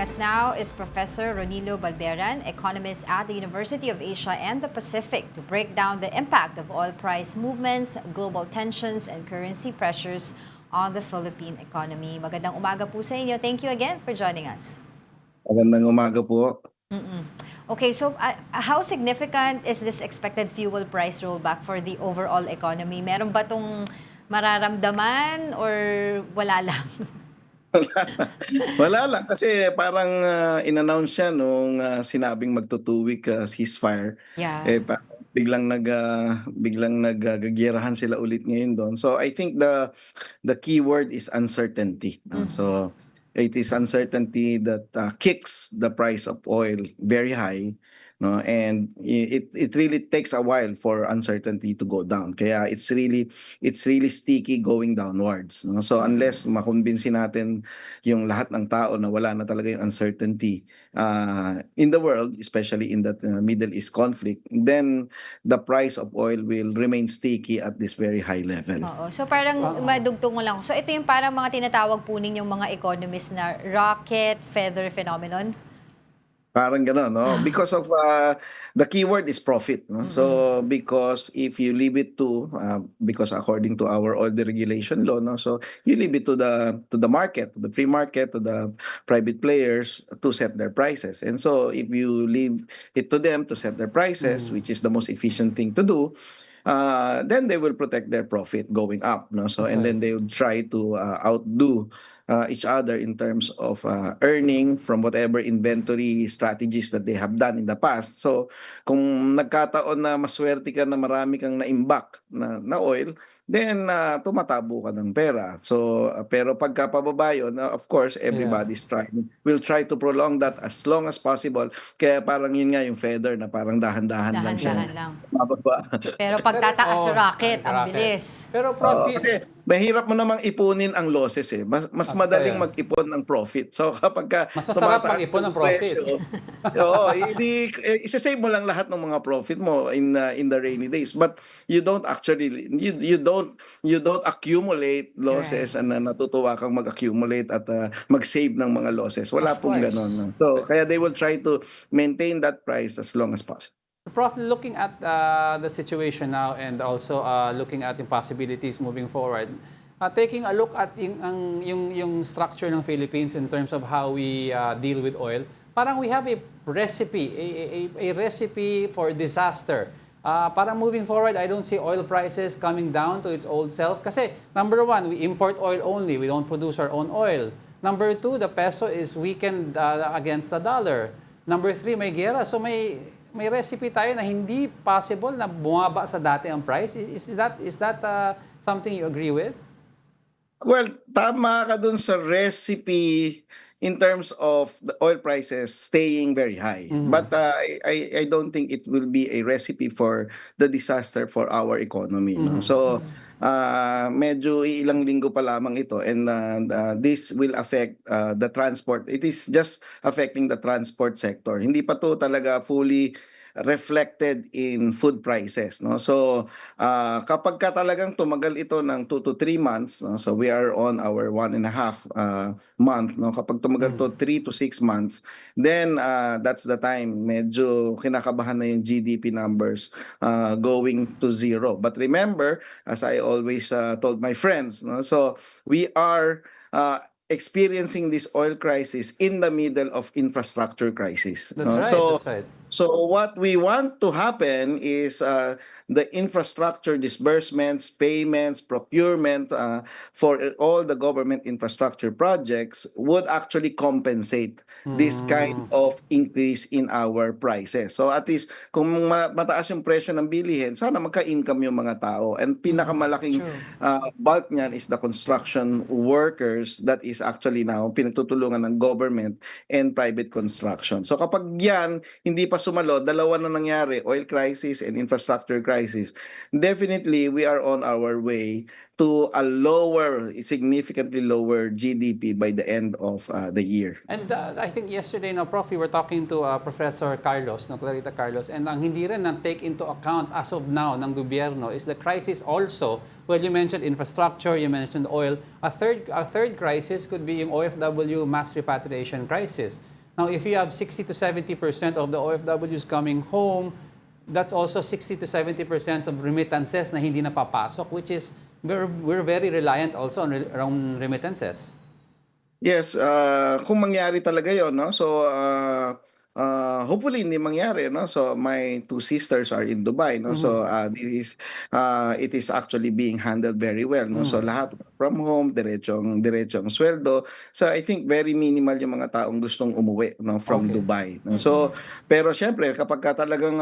us now is Professor Ronilo Balberan, economist at the University of Asia and the Pacific, to break down the impact of oil price movements, global tensions, and currency pressures on the Philippine economy. Magandang umaga po sa inyo. Thank you again for joining us. Magandang umaga po. Okay, so how significant is this expected fuel price rollback for the overall economy? Meron ba itong mararamdaman or wala lang? Wala lang kasi parang in-announce siya nung sinabing magto-2-week ceasefire. Yeah. Biglang naggagerahan sila ulit ngayon doon. So I think the key word is uncertainty. So it is uncertainty that kicks the price of oil very high, no, and it really takes a while for uncertainty to go down, kaya it's really sticky going downwards, no? So unless makumbinsi natin yung lahat ng tao na wala na talaga yung uncertainty in the world, especially in that Middle East conflict, then the price of oil will remain sticky at this very high level. Oo. So parang madugtong mo lang. So ito yung parang mga tinatawag po ninyong mga economists na rocket feather phenomenon? Parang gano'n, no? Because of the keyword is profit, no? So because if you leave it to because according to our oil deregulation law, no, so you leave it to the market, the free market, to the private players to set their prices. And so if you leave it to them to set their prices, which is the most efficient thing to do, then they will protect their profit going up, no? So and then they will try to outdo each other in terms of earning from whatever inventory strategies that they have done in the past. So kung nagkataon na maswerte ka na marami kang na-imbak na oil, then tumatabo ka ng pera. So pero pagka pababa yun, of course everybody's will try to prolong that as long as possible. Kaya parang yun nga yung feather na parang dahan-dahan lang siya Dahan-dahan lang. mababa. Pero pag tataas rocket, ang bilis. Pero Kasi mahirap mo namang ipunin ang losses eh. Mas madaling mag-ipon ng profit. So kapag mas masarap tumataas mag-ipon ng yung profit. presyo, oo, isa-save mo lang lahat ng mga profit mo in the rainy days. But you don't actually you don't accumulate losses and natutuwa kang mag-accumulate at mag-save ng mga losses. Wala Of pong course. ganon. So kaya they will try to maintain that price as long as possible. Prof, looking at the situation now and also looking at the possibilities moving forward, taking a look at yung structure ng Philippines in terms of how we deal with oil, parang we have a recipe, a recipe for disaster. Parang moving forward, I don't see oil prices coming down to its old self. Kasi number one, we import oil only. We don't produce our own oil. Number two, the peso is weakened against the dollar. Number three, may gera. So may recipe tayo na hindi possible na bumaba sa dati ang price. Is that something you agree with? Well, tama ka dun sa recipe in terms of the oil prices staying very high. But I don't think it will be a recipe for the disaster for our economy, no? So medyo ilang linggo pa lamang ito, and this will affect the transport. It is just affecting the transport sector. Hindi pa to talaga fully reflected in food prices, no? So kapag ka talagang tumagal ito ng 2 to 3 months, no? So we are on our 1.5 month, no? Kapag tumagal to 3 to 6 months, then that's the time medyo kinakabahan na yung GDP numbers going to zero. But remember, as I always told my friends, no? So we are experiencing this oil crisis in the middle of infrastructure crisis, That's no? right, So that's right. so what we want to happen is the infrastructure disbursements, payments, procurement for all the government infrastructure projects would actually compensate this kind of increase in our prices. So at least kung mataas yung presyo ng bilihin, sana magka-income yung mga tao. And pinakamalaking bulk niyan is the construction workers that is actually now pinagtutulungan ng government and private construction. So kapag yan hindi pa suma-sumalo, dalawa na nangyari, oil crisis and infrastructure crisis. Definitely, we are on our way to a significantly lower GDP by the end of the year. And I think yesterday, no, Prof, we were talking to Professor Carlos, no, Clarita Carlos, and ang hindi rin na-take into account as of now ng gobyerno is the crisis also. Well, you mentioned infrastructure, you mentioned oil. A third crisis could be yung OFW mass repatriation crisis. Now, if you have 60 to 70% of the OFWs coming home, that's also 60 to 70% of remittances na hindi napapasok, which is we're very reliant also on remittances. Yes, kung mangyari talaga 'yon, no? So, hopefully hindi mangyari, no? So, my two sisters are in Dubai, no? So, it is actually being handled very well, no? So, lahat from home, diretsong sweldo. So, I think very minimal yung mga taong gustong umuwi, no, from Okay. Dubai. No? So, pero syempre kapag talagang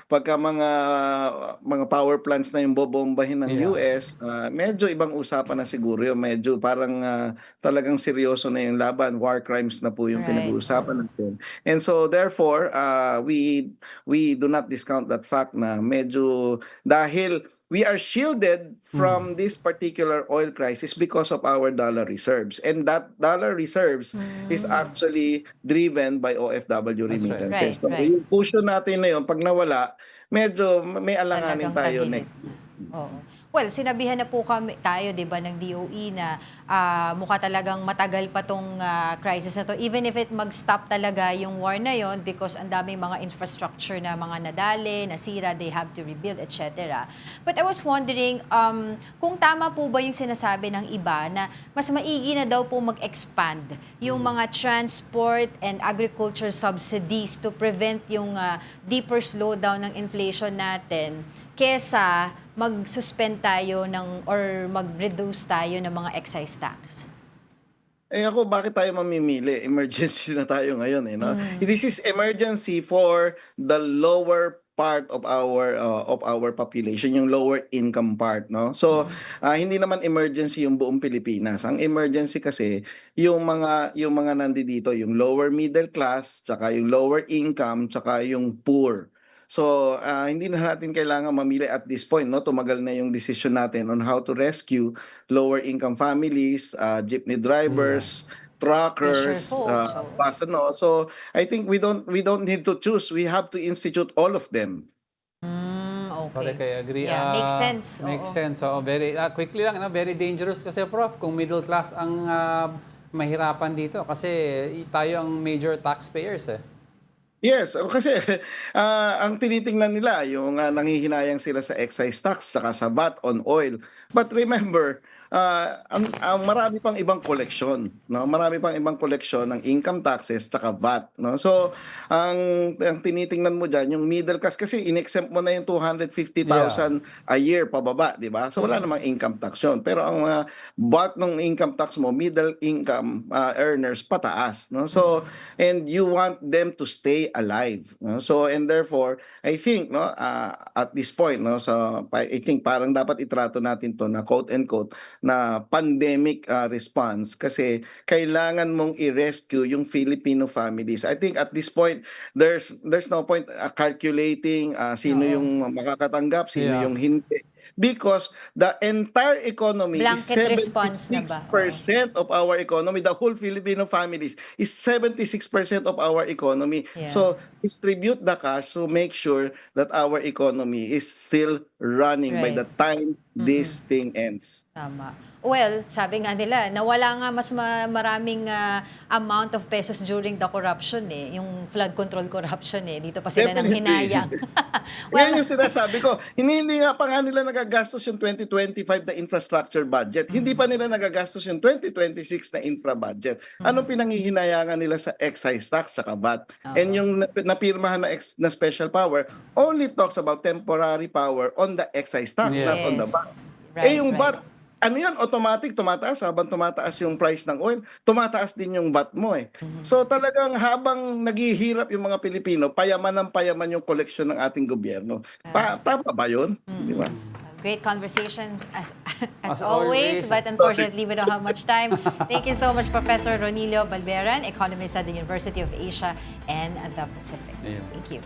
pagka mga power plants na yung bobombahin ng Yeah. US, medyo ibang usapan na siguro yun. Medyo parang talagang seryoso na yung laban, war crimes na po yung Right. pinag-uusapan natin. And so therefore, we do not discount that fact na medyo dahil we are shielded from this particular oil crisis because of our dollar reserves. And that dollar reserves is actually driven by OFW That's right. remittances. Right, So right. yung cushion natin na yun, pag nawala, medyo may alanganin Talagang tayo tahimik. next. Oo. Well, sinabihan na po tayo, 'di ba, ng DOE na mukha talagang matagal pa tong crisis na to, even if it mag-stop talaga yung war na yon, because ang daming mga infrastructure na mga nadali, nasira, they have to rebuild, etc. But I was wondering kung tama po ba yung sinasabi ng iba na mas maigi na daw po mag-expand yung mga transport and agriculture subsidies to prevent yung deeper slowdown ng inflation natin kesa mag-suspend tayo or mag-reduce tayo ng mga excise tax? Ako, bakit tayo mamimili? Emergency na tayo ngayon, no? This is emergency for the lower part of our population, yung lower income part, no? So, hindi naman emergency yung buong Pilipinas. Ang emergency kasi yung mga nandito, yung lower middle class, tsaka yung lower income, tsaka yung poor. So, hindi na natin kailangan mamili at this point, no? Tumagal na yung decision natin on how to rescue lower income families, jeepney drivers, truckers, Fisher folks, bus, ano. So, I think we don't need to choose. We have to institute all of them. Correct, I agree. Yeah, makes sense. Makes Oo. sense. So, very quickly lang, no? Very dangerous kasi, Prof, kung middle class ang mahirapan dito kasi tayo ang major taxpayers eh. Yes, kasi ang tinitingnan nila yung nanghihinayang sila sa excise tax saka sa VAT on oil. But remember, ang marami pang ibang koleksyon, no? Marami pang ibang koleksyon ng income taxes saka VAT, no? So, ang tinitingnan mo diyan yung middle class kasi in-exempt mo na yung 250,000 a year pababa, di ba? So wala namang income tax yun. Pero ang bulk ng income tax mo, middle income earners pataas, no? So, and you want them to stay alive, no? So, and therefore, I think, no, at this point, no, so I think parang dapat itrato natin to na quote and quote na pandemic response kasi kailangan mong i-rescue yung Filipino families. I think at this point there's no point calculating sino yung makakatanggap, sino Yeah. yung hindi, because the entire economy Blanket is response na ba? 76% of our economy. The whole Filipino families is 76% of our economy. Yeah. So distribute the cash to make sure that our economy is still running by Right. the time this thing ends. Tama. Well, sabi nga nila, nawala nga mas maraming amount of pesos during the corruption yung flood control corruption Dito pa sila nang Definitely. hinayang. Yan yung sinasabi ko. Hindi nga pa nga nila nagagastos yung 2025 na infrastructure budget. Hindi pa nila nagagastos yung 2026 na infra budget. Anong pinanghihinayangan nila sa excise tax sa VAT? And yung napirmahan na special power only talks about temporary power on the excise tax, Yeah. not on the VAT. Right, Yung right. VAT, ano yan, automatic tumataas. Habang tumataas yung price ng oil, tumataas din yung VAT mo So talagang habang naghihirap yung mga Pilipino, payaman ng payaman yung koleksyon ng ating gobyerno. Tama ba yun? Di ba? Great conversations as As always, always. but unfortunately we don't have much time. Thank you so much, Professor Ronilio Balberan, economist at the University of Asia and the Pacific. Ayun. Thank you.